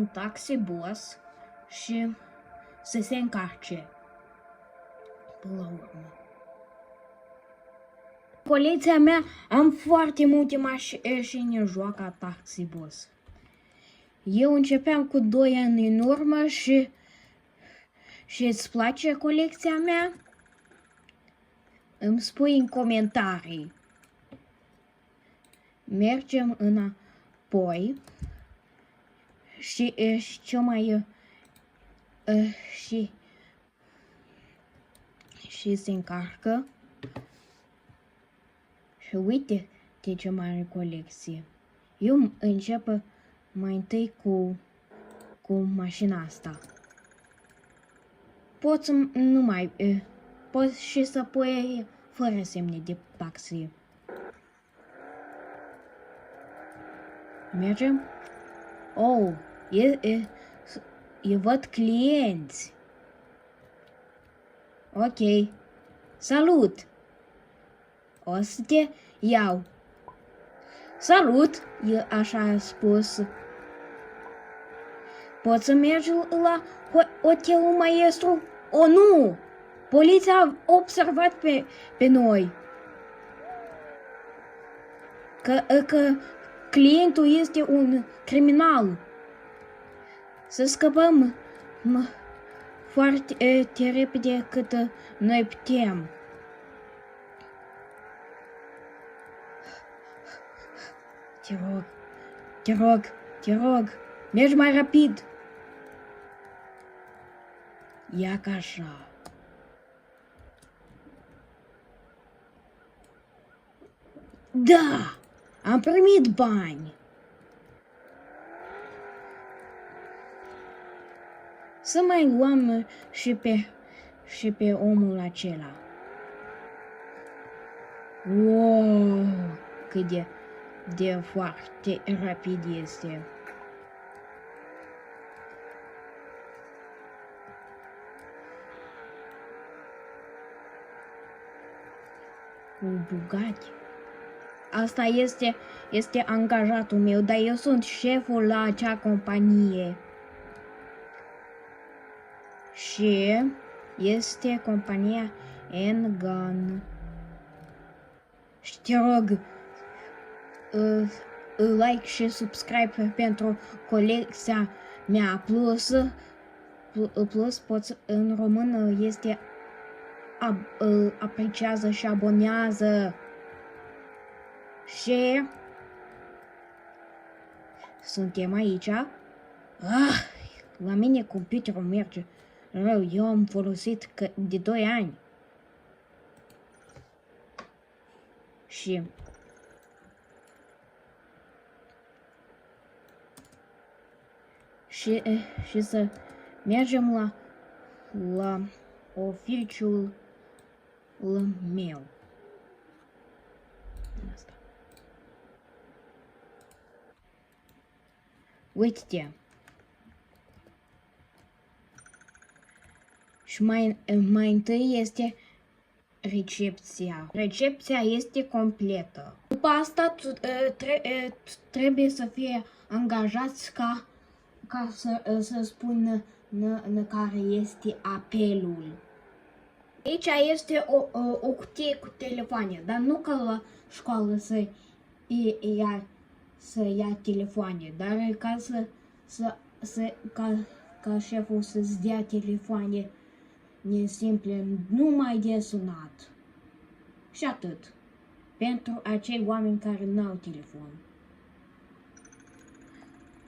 un taxi bus și să se încarce. Până la urmă. Colecția mea am foarte multe mașini în joaca taxi bus. Eu începeam cu 2 ani în urmă și îți place colecția mea? Îmi spui în comentarii. Mergem înapoi și ce mai și se încarcă. Și uite de ce mare colecție. Eu încep mai întâi cu mașina asta. Poți nu mai poți și să pui fără semne de taxi. Mergem? Oh, văd clienți. Ok. Salut! O să te iau. Salut! Așa a spus. Poți să mergi la hotelul maestru? O, nu! Poliția a observat pe noi. Că clientul este un criminal. Să scăpăm foarte repede cât noi putem. Te rog, mergi mai rapid. Ia ca așa. Da, am primit bani. Să mai luăm și pe omul acela. Wow, cât de foarte rapid este. Un Bugatti. Asta este angajatul meu, dar eu sunt șeful la acea companie. Și este compania N-Gun. Și te rog, like și subscribe pentru colecția mea. Plus poți, în română este apreciază și abonează. Și suntem aici. La mine computerul merge rău. Eu am folosit de 2 ani. Și să mergem la oficiul meu. Asta. Uite-te. Și mai întâi este recepția. Recepția este completă. După asta trebuie să fie angajați ca să spună care este apelul. Aici este o cutie cu telefoane, dar nu ca la școală să ia telefoane, dar ca șeful să-ți dea telefoane simple, numai de sunat. Și atât. Pentru acei oameni care nu au telefon.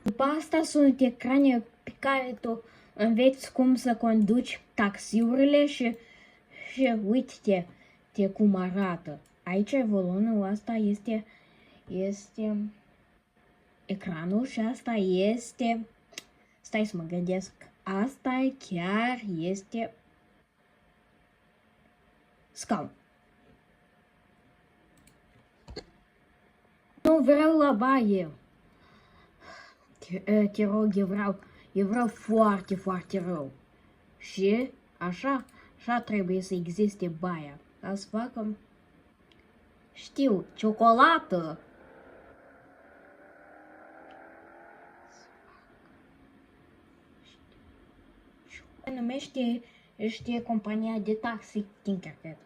După asta sunt ecrane pe care tu înveți cum să conduci taxiurile și uite-te cum arată. Aici volumul asta este ecranul și asta este, stai să mă gândesc, asta chiar este scaun. Nu vreau la baie. Te rog, eu vreau foarte, foarte rău. Și așa trebuie să existe baia. Ca să facă, știu, ciocolată. Se numește compania de taxi Tinkercad.